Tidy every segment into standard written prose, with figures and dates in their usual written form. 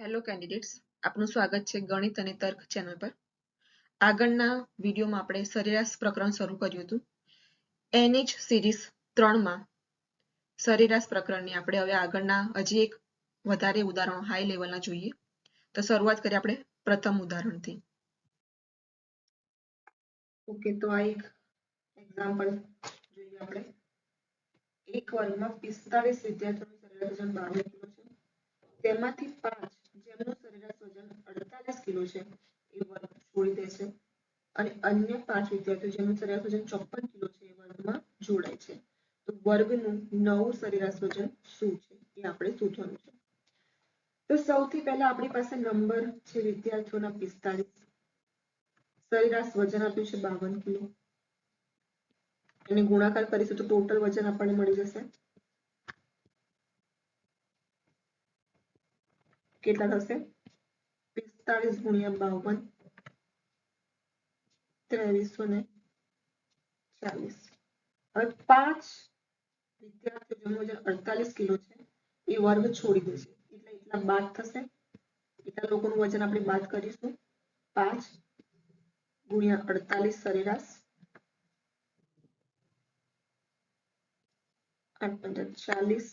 Hello candidates, આપનું સ્વાગત છે ગણિત અને તર્ક ચેનલ પર. આગળના વિડીયોમાં આપણે સરેરાશ પ્રકરણ શરૂ કર્યું હતું. એની જ સિરીઝ 3માં સરેરાશ પ્રકરણની આપણે હવે આગળના હજી એક વધારે ઉદાહરણો હાઈ લેવલના જોઈએ. તો શરૂઆત કરીએ આપણે પ્રથમ ઉદાહરણથી. ઓકે, તો આ એક એક્ઝામ્પલ જોઈએ આપણે. એક વર્ગમાં 45 વિદ્યાર્થીઓનું સરેરાશ વજન 52 કિલો છે. તેમાંથી 5 જેમનું સરેરાશ વજન 48 કિલો છે એ વર્ગ છોડી દેશે અને અન્ય 5 વિદ્યાર્થીઓ જેમનું સરેરાશ વજન 54 કિલો છે એ વર્ગમાં જોડાય છે. તો વર્ગનું નવું સરેરાશ વજન શું છે એ આપણે શોધવાનું છે. તો સૌથી પહેલા આપણી પાસે નંબર છે વિદ્યાર્થીઓના 45, સરેરાશ વજન આપ્યું છે 52 કિલો. એને ગુણાકાર કરીશું તો ટોટલ વજન આપણને મળી જશે. કેટલા થશે? 45 ગુણ્યા 52, 2340. હવે 5 વિદ્યાર્થીઓ જેમનું વજન 48 કિલો છે એ વર્ગ છોડી દેશે એટલે એટલા બાદ થશે. એટલા લોકોનું વજન આપણે બાદ કરીશું. 5 ગુણ્યા 48 સરેરાશ, 8 40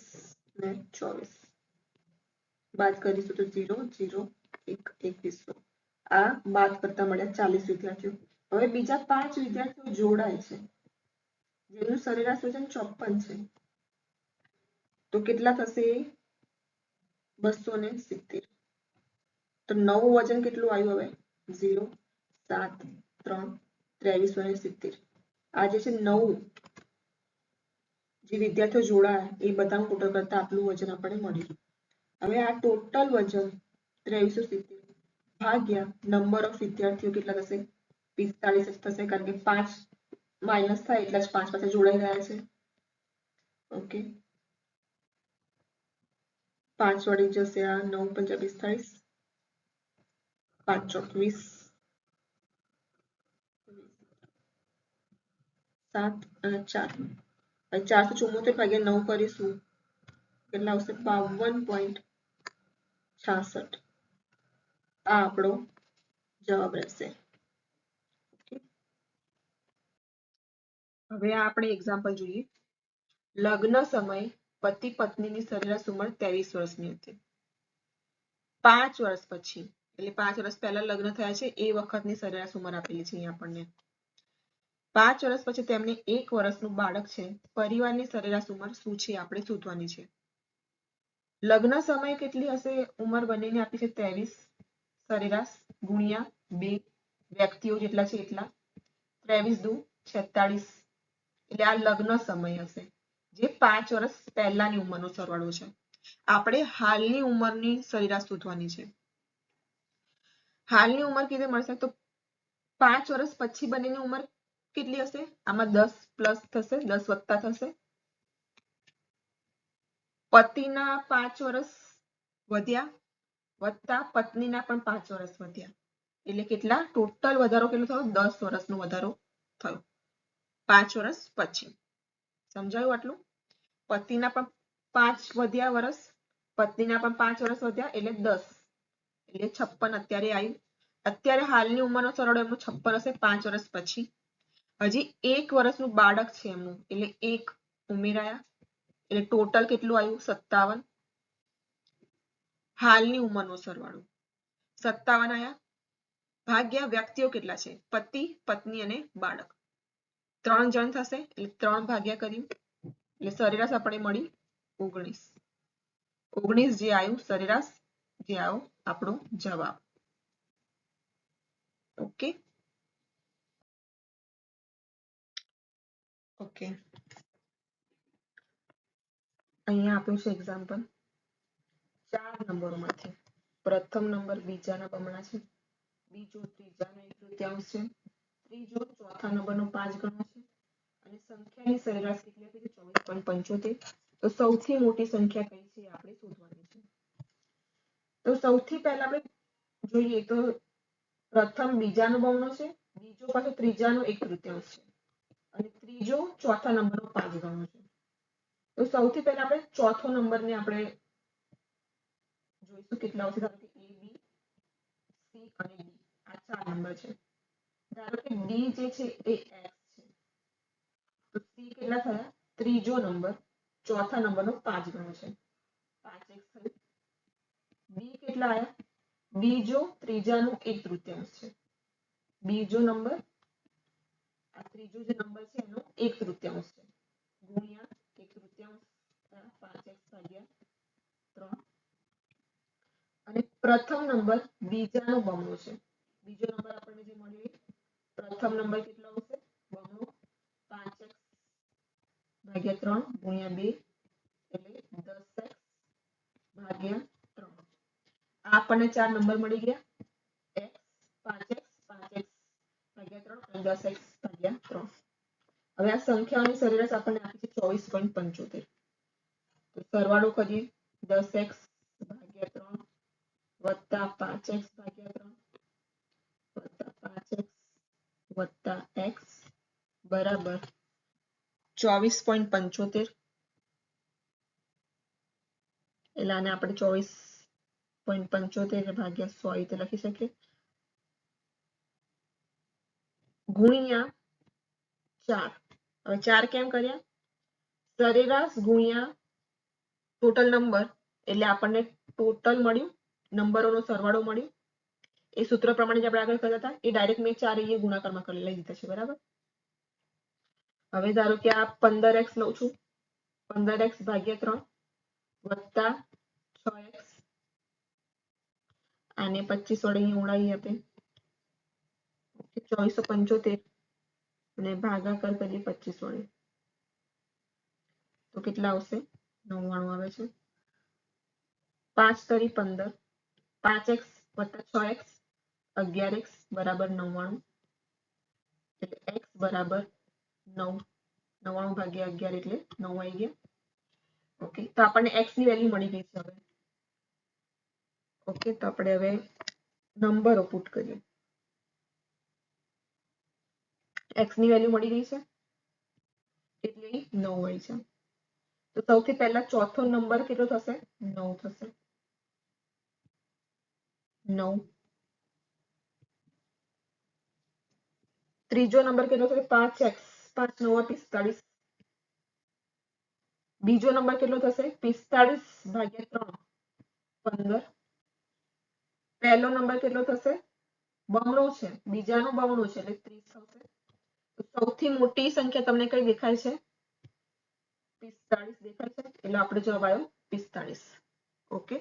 ને 24 બાદ કરીશું તો 0 0 1 2100. આ બાદ કરતા મળ્યા 40 વિદ્યાર્થીઓ. હવે બીજા 5 વિદ્યાર્થીઓ જોડાય છે જેનું સરેરાશ વજન 54 છે. તો કેટલા થશે? 270. તો નવું વજન કેટલું આવ્યું? હવે 0 7 3 2370. આ જે છે નવું જે વિદ્યાર્થીઓ જોડાયા એ બધાનું ટોટલ કરતા આટલું વજન આપણને મળ્યું. હવે આ ટોટલ વજન 2370 ભાગ્યા નંબર ઓફ વિદ્યાર્થીઓ કેટલા થશે? 45 થશે, કારણ કે 5 માઇનસ થાય એટલે જ 5 પાસે જોડાઈ રહ્યા છે. ઓકે, 5 વળી જશે આ 9 5 45, 5 24 7 અને 4. હવે 474 ભાગ્યા 9 કરીશું કેટલા આવશે? 52.66. આ આપણો જવાબ રહેશે. હવે આપણે એક્ઝામ્પલ જોઈએ. લગ્ન સમયે પતિ પત્નીની સરેરાશ ઉંમર 23 વર્ષની હતી. 5 વર્ષ પછી, એટલે 5 વર્ષ પહેલા લગ્ન થયા છે એ વખતની સરેરાશ ઉંમર આપેલી છે અહીંયા આપણને. 5 વર્ષ પછી તેમને 1 વર્ષનું બાળક છે. પરિવારની સરેરાશ ઉંમર શું છે આપણે શોધવાની છે. લગ્ન સમયે કેટલી હશે ઉંમર? બંનેને આપી છે 23 સરેરાશ ગુણ્યા 2 વ્યક્તિઓ જેટલા છે એટલા, 23 દુ 46. એટલે આ લગ્ન સમય હશે જે 5 વર્ષ પહેલાની ઉંમરનો સરવાળો છે. આપણે હાલની ઉંમરની સરેરાશ શોધવાની છે. હાલની ઉંમર કેવી મળશે? તો 5 વર્ષ પછી બંનેની ઉંમર કેટલી હશે? આમાં 10 પ્લસ થશે, 10 વત્તા થશે. પતિના 5 વર્ષ વધ્યા વત્તા પત્નીના પણ 5 વર્ષ વધ્યા એટલે કેટલા? ટોટલ વધારો કેટલો થયો? 10 વર્ષનો વધારો થયો 5 વર્ષ પછી. સમજાયું આટલું? પતિના પણ 5 વધ્યા વર્ષ, પત્નીના પણ 5 વર્ષ વધ્યા એટલે 10 એટલે 56 અત્યારે આવ્યું. અત્યારે હાલની ઉંમરનો સરવાળો એમનો 56 હશે 5 વર્ષ પછી. હજી 1 વર્ષનું બાળક છે એમનું એટલે 1 ઉમેરાયા એટલે ટોટલ કેટલું આવ્યું? 57. હાલની ઉંમરનો સરવાળો 57 આયા ભાગ્યા વ્યક્તિઓ કેટલા છે? પતિ, પત્ની અને બાળક. 3 જણ થશે એટલે 3 ભાગ્યા કર્યું એટલે સરેરાશ આપણે મળી 19. 19 જે આવ્યું સરેરાશ, જે આવ્યો આપણો જવાબ. ઓકે ઓકે, અહીંયા આપ્યું છે એક્ઝામ્પલ 4 નંબરોમાંથી. પ્રથમ નંબર બીજાના બમણા છે, બીજો ત્રીજાનો 1/3 છે, ત્રીજો ચોથા નંબરનો 5 ગણો છે અને સંખ્યાની સરેરાશ કેટલી આપી છે? 24.75. તો સૌથી મોટી સંખ્યા કઈ છે આપણે શોધવાની છે. તો સૌથી પહેલા આપણે જોઈએ તો પ્રથમ બીજાનો બમણો છે, બીજો પાછો ત્રીજાનો 1/3 છે અને ત્રીજો ચોથા નંબરનો 5 ગણો છે. તો સૌથી પહેલા આપણે ચોથો નંબરને આપણે જોઈશું કેટલા આવશે. સી અને ડી આ 4 નંબર છે. ધારો કે ડી જે છે એ x છે તો સી કેટલા થયા ત્રીજો નંબર ચોથા નંબરનો 5 ગણો છે 5x થયું. બી કેટલા આયા બીજો ત્રીજાનું 1/3 છે બીજો નંબર આ ત્રીજો જે નંબર છે એનો 1/3 છે ગુણ્યા 1/3 5x ભાગ્યા 3 અને પ્રથમ નંબર બીજાનો બમણો છે બીજો નંબર આપણને જે મળ્યો એ પ્રથમ નંબર કેટલો આવશે બમણો 5x ભાગ્યા 3 ગુણ્યા 2 એટલે 10x ભાગ્યા 3 આ આપણને 4 નંબર મળી ગયા x 5x 5x ભાગ્યા 3 અને 10x ભાગ્યા 3. હવે આ સંખ્યાઓની સરેરાશ આપણને આપી છે 24.75 તો સરવાળો કરીએ 10x ભાગ્યા 3 વત્તા 5x ભાગ્યા 3 વત્તા 5x વત્તા x બરાબર 24.75 એટલે આને આપણે 24.75 ભાગ્યા 100 રીતે લખી શકીએ ગુણ્યા 4 હવે 4 કેમ કર્યા સરેરાશ ગુણ્યા ટોટલ નંબર એટલે આપણને ટોટલ મળ્યું નંબરોનો સરવાળો મળ્યો એ સૂત્ર પ્રમાણે જે આપણે આગળ કર્યા હતા એ ડાયરેક્ટ મેં 4 અહીંયા ગુણાકારમાં કરી લઈ દીધા છે બરાબર. હવે ધારો કે આ 15x લઉં છું 15x ભાગ્યા 3 વત્તા 6x આને 25 વડે અહીં ઉડાવી આપે 2475 અને ભાગાકાર કરીએ 25 વડે તો કેટલા આવશે 99 આવે છે 5 તરી 15 5x વત્તા 6x 11x બરાબર 99 એટલે x બરાબર 9 99 ભાગ્યા 11 એટલે 9 આવી ગયા ઓકે તો આપણને x ની વેલ્યુ મળી ગઈ છે હવે ઓકે તો આપણે હવે નંબરો પુટ કરીએ x ની વેલ્યુ મળી ગઈ છે એટલે 9 આવી છે તો સૌથી પહેલા ચોથો નંબર કેટલો થશે 9 થશે 9 ત્રીજો નંબર કેટલો થશે 5x 5 9 45 બીજો નંબર કેટલો થશે 45 ભાગ્યા 3 15 પહેલો નંબર કેટલો થશે બમણો છે બીજાનો બમણો છે એટલે 30 થશે તો સૌથી મોટી સંખ્યા તમને કઈ દેખાય છે 45 દેખાય છે એટલે આપણો જવાબ આવ્યો 45 ઓકે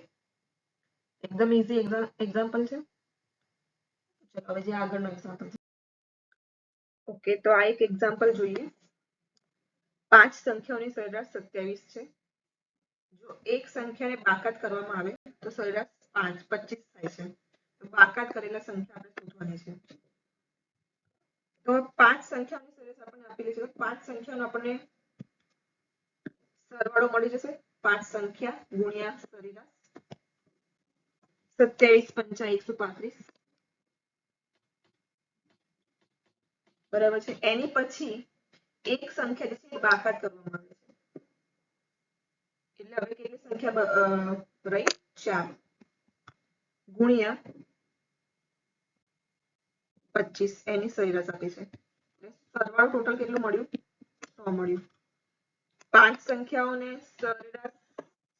એકદમ ઈઝી એક્ઝામ્પલ છે ચલો હવે જે આગળનો એક્ઝામ્પલ છે ઓકે તો આ એક એક્ઝામ્પલ જોઈએ 5 સંખ્યાઓની સરેરાશ 27 છે જો એક સંખ્યાને બાકાત કરવામાં આવે તો સરેરાશ 25 થાય છે તો બાકાત કરેલા સંખ્યા આપણે શોધવાની છે તો 5 સંખ્યાઓની સરેરાશ આપણને આપેલી છે તો 5 સંખ્યાનો આપણને સરવાળો મળી જશે 5 સંખ્યા ગુણ્યા સરેરાશ 27 5 135 બરાબર છે એની પછી એક સંખ્યા જે છે એ બાકાત કરવામાં આવે છે એટલે હવે કેટલી સંખ્યા રહી 4 ગુણ્યા 25 એની સરેરાશ આપી છે એટલે સરવાળો ટોટલ કેટલું મળ્યું 100 મળ્યું 5 સંખ્યાઓને સરેરાશ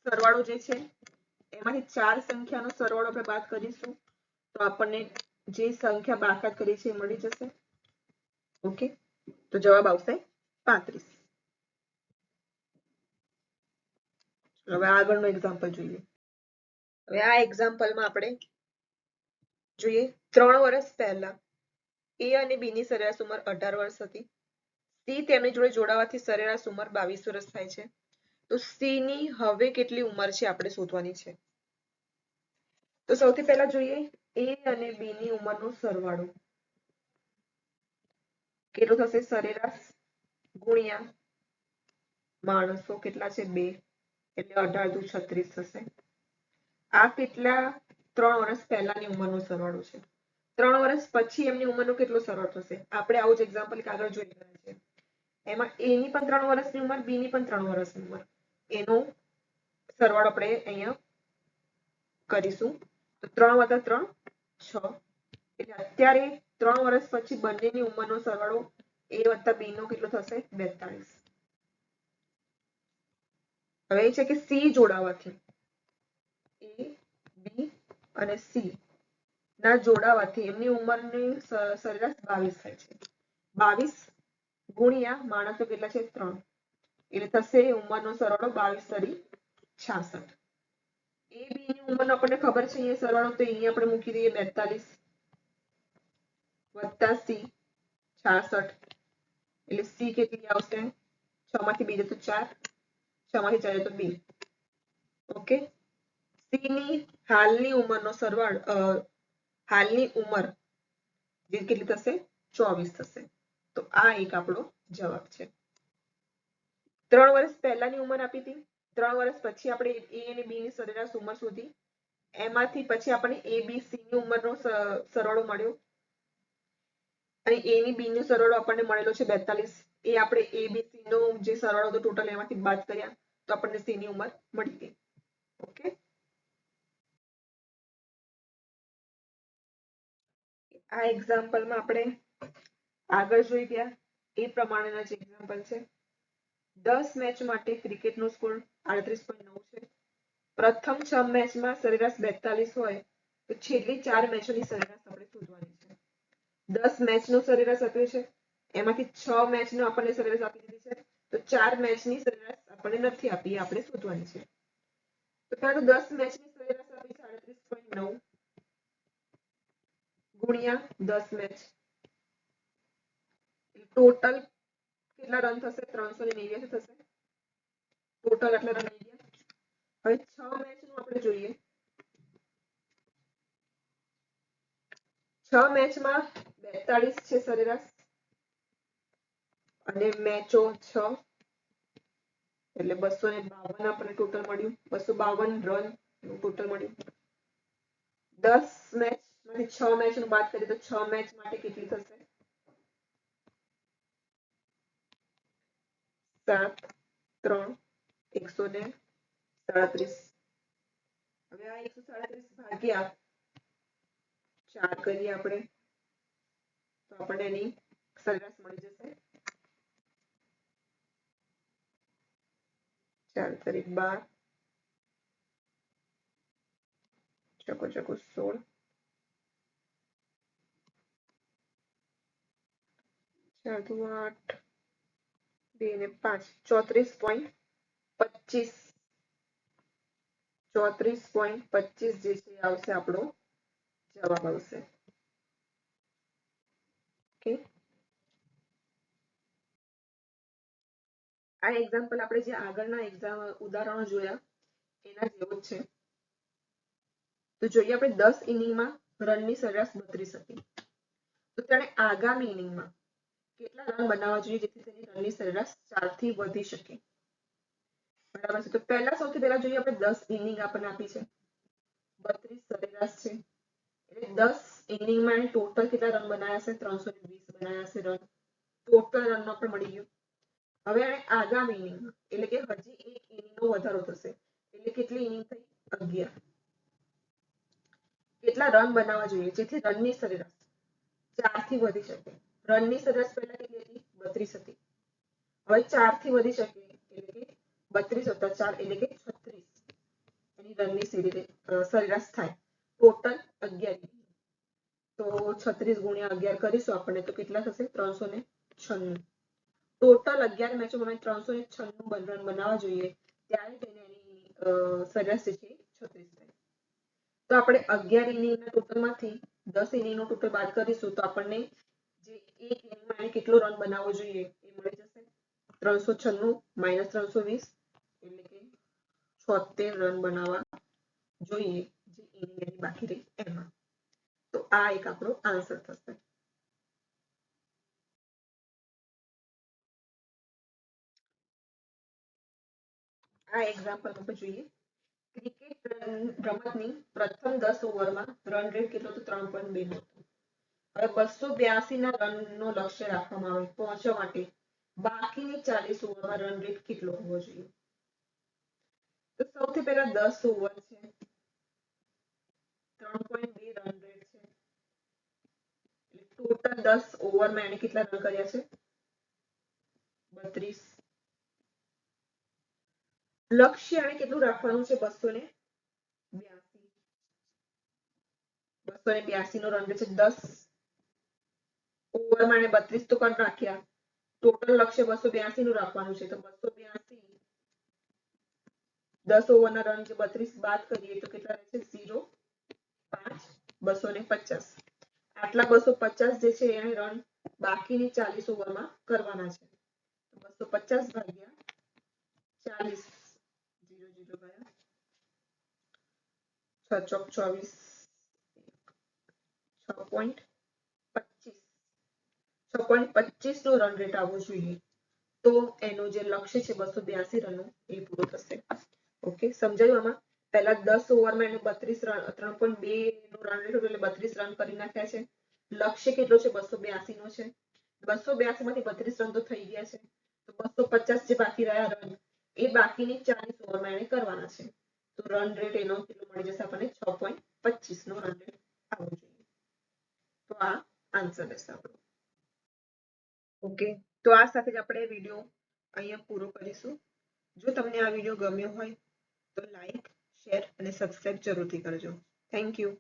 સરવાળો જે છે એમાંથી 4 સંખ્યાનો સરવાળો આપણે બાદ કરીશું તો આપણને જે સંખ્યા બાકાત કરી છે એ મળી જશે ઓકે તો જવાબ આવશે 35 હવે આગળનો એક્ઝામ્પલ જોઈએ હવે આ એક્ઝામ્પલમાં આપણે જોઈએ 3 વર્ષ પહેલા એ અને બી ની સરેરાશ ઉંમર 18 વર્ષ હતી સી તેમની જોડે જોડાવાથી સરેરાશ ઉંમર 22 વર્ષ થાય છે તો સી ની હવે કેટલી ઉંમર છે આપણે શોધવાની છે તો સૌથી પહેલા જોઈએ એ અને બી ની ઉંમરનો સરવાળો કેટલો થશે સરેરાશ ગુણ્યા માણસો કેટલા છે 2 એટલે 18 દુ 36 થશે આ કેટલા 3 વર્ષ પહેલાની ઉંમરનો સરવાળો છે 3 વર્ષ પછી એમની ઉંમરનો કેટલો સરવાળો થશે આપણે આવું જ એક્ઝામ્પલ આગળ જોઈ રહ્યા છે એમાં એ ની પણ 3 વર્ષની ઉંમર બી ની પણ 3 વર્ષની ઉંમર એનો સરવાળો આપણે અહીંયા કરીશું તો 3 + 3 6 એટલે અત્યારે 3 વર્ષ પછી બંનેની ઉંમરનો સરવાળો a વત્તા b નો કેટલો થશે 42. હવે એ છે કે c જોડાવાથી a b અને c ના જોડાવાથી એમની ઉંમરની સરેરાશ 22 થાય છે. 22 ગુણ્યા માણસો કેટલા છે 3 એટલે થશે ઉંમરનો સરવાળો 22 તરી 66. a b ની ઉંમરનો આપણને ખબર છે અહીંયા સરવાળો, તો અહીંયા આપણે મૂકી દઈએ 42 વત્તા c 66 એટલે c કેટલી આવશે 6 માંથી 2 જાય તો 4, 6 માંથી 4 જાય તો 2. ઓકે, c ની હાલની ઉંમરનો સરવાળો હાલની ઉંમર જે કેટલી થશે 24 થશે. તો આ એક આપણો જવાબ છે. 3 વર્ષ પહેલાની ઉંમર આપી હતી, 3 વર્ષ પછી આપણે a અને b ની સરેરાશ ઉંમર શોધી, એમાંથી પછી આપણને a b c ની ઉંમરનો સરવાળો મળ્યો અને a ની b નો સરવાળો આપણને મળેલો છે 42. એ આપણે a b c નો જે સરવાળો હતો ટોટલ એમાંથી બાદ કર્યા તો આપણને c ની ઉંમર મળી ગઈ. ઓકે, આ એક્ઝામ્પલમાં આપણે આગળ જોઈ ગયા એ પ્રમાણેના જ એક્ઝામ્પલ છે. 10 મેચ માટે ક્રિકેટનો સ્કોર 38.9 છે. પ્રથમ 6 મેચમાં સરેરાશ 42 હોય તો છેલ્લી 4 મેચોની સરેરાશ આપણે શોધવાની છે. 10 મેચનો સરેરાશ આપ્યો છે, એમાંથી 6 મેચનો આપણને સરેરાશ આપી દીધી છે, તો 4 મેચની સરેરાશ આપણને નથી આપી, આપણે શોધવાની છે. તો પહેલા 10 મેચની સરેરાશ આપી છે 38.9 ગુણ્યા 10 મેચ, ટોટલ કેટલા રન થશે 389 થશે. ટોટલ આટલા રન આવી ગયા. હવે 6 મેચનું આપણે જોઈએ. 6 મેચમાં 42 છે સરેરાશ અને મેચો 6 એટલે 252 આપણે ટોટલ મળ્યું. 252 રન ટોટલ મળ્યું. 10 મેચમાંથી 6 મેચનું બાદ કરીએ તો 6 મેચ માટે કેટલી થશે 7 3 137. હવે આ 137 ભાગ્યા 4 કરીએ આપણે તો આપણને એની સરેરાશ મળી જશે 4 તારીખ 12 ચોકો 16 4 દુ 8 2 ને 5 34.25 34.25 જે છે આવશે આપણો જવાબ આવશે. ઓકે, આ એક્ઝામ્પલ આપણે જે આગળના ઉદાહરણો જોયા એના જેવો જ છે. તો જોઈએ આપણે 10 ઇનિંગમાં રનની સરેરાશ 32 હતી, તો તેણે આગામી ઇનિંગમાં કેટલા રન બનાવવા જોઈએ જેથી તેની રનની સરેરાશ 4 થી વધી શકે. બરાબર છે, તો સૌથી પહેલા જોઈએ આપણે 10 ઇનિંગ આપણને આપી છે, 32 સરેરાશ છે એટલે 10 ઇનિંગમાં ટોટલ કેટલા રન બનાવ્યા છે 320 બનાવ્યા છે રન. ટોટલ રનનો આપણે મળી ગયો. હવે આગામી ઇનિંગમાં એટલે કે હજી એક ઇનિંગનો વધારો થશે એટલે કેટલી ઇનિંગ થઈ 11. કેટલા રન બનાવવા જોઈએ જેથી રનની સરેરાશ 4 થી વધી શકે. રનની સરેરાશ પહેલા કેટલી હતી 32 હતી, હવે 4 થી વધી શકે એટલે કે 32 + 4 એટલે કે 36 એની રનની સરેરાશ થાય. ટોટલ 11 તો 36 ગુણ્યા 11 કરીશું આપણે તો કેટલા થશે 396. ટોટલ 11 મેચોમાં 396 રન બનાવવા જોઈએ ત્યારે તેને એની સરેરાશ છે 36 થાય. તો આપણે 11 ઇનિંગના ટોટલમાંથી 10 ઇનિંગનો ટોટલ બાદ કરીશું તો આપણને જે એક ઇનિંગમાં કેટલો રન બનાવવો જોઈએ એ મળી જશે 396 - 320 એટલે કે 76 રન બનાવવા જોઈએ જે ઇનિંગ બાકી રહી એમાં. તો આ એક આપણો આન્સર થશે. આ એક્ઝામ્પલ આપણે જોઈએ. ક્રિકેટ રમતની પ્રથમ 10 ઓવરમાં રન રેટ કેટલો હતો 3.2 નો. હવે 282 ના રનનો લક્ષ્ય રાખવામાં આવે પહોંચવા માટે બાકીની 40 ઓવરમાં રન રેટ કેટલો હોવો જોઈએ. તો સૌથી પહેલા 10 ઓવર છે 3.2 રન રેટ છે 10 ઓવરમાં એને કેટલા રન કર્યા છે? 32. લક્ષ્ય એને કેટલું રાખવાનું છે? 282. 282 નો રન રેટ છે. 10 ઓવરમાં એને 32 તો કર નાખ્યા. ટોટલ લક્ષ્ય 282 નું રાખવાનું છે. તો 282 10 ઓવરના રન જે 32 બાદ કરીએ તો કેટલા રહેશે? 0, 5, 250. આટલા 250 જે છે એને રન બાકીની 40 ઓવરમાં કરવાના છે. 250 ભાગ્યા 40, 0 0 ગયા, 6 ચોક 24, 6.25 નો રન રેટ આવવો જોઈએ. તો એનો જે લક્ષ્ય છે 282 રનનો એ પૂરો થશે. ઓકે, સમજાયું? આમાં પહેલા 10 ઓવરમાં એને 32 રન 3.2 નો રન રેટ એટલે 32 રન કરી નાખ્યા છે. લક્ષ્ય કેટલો છે? 282 નો છે. 282 માંથી 32 રન તો થઈ ગયા છે. તો 250 જે બાકી રહ્યા રન એ બાકીની 40 ઓવરમાં એને કરવાના છે. તો રન રેટ એનો કેટલો મળી જશે આપણને? 6.25 નો રન રેટ આવવો જોઈએ. તો આ આન્સર રહેશે આપણો. ઓકે, તો આ સાથે જ આપણે વિડીયો અહીંયા પૂરો કરીશું. જો તમને આ વિડીયો ગમ્યો હોય તો લાઈક, શેર અને સબસ્ક્રાઇબ જરૂરથી કરજો. Thank you.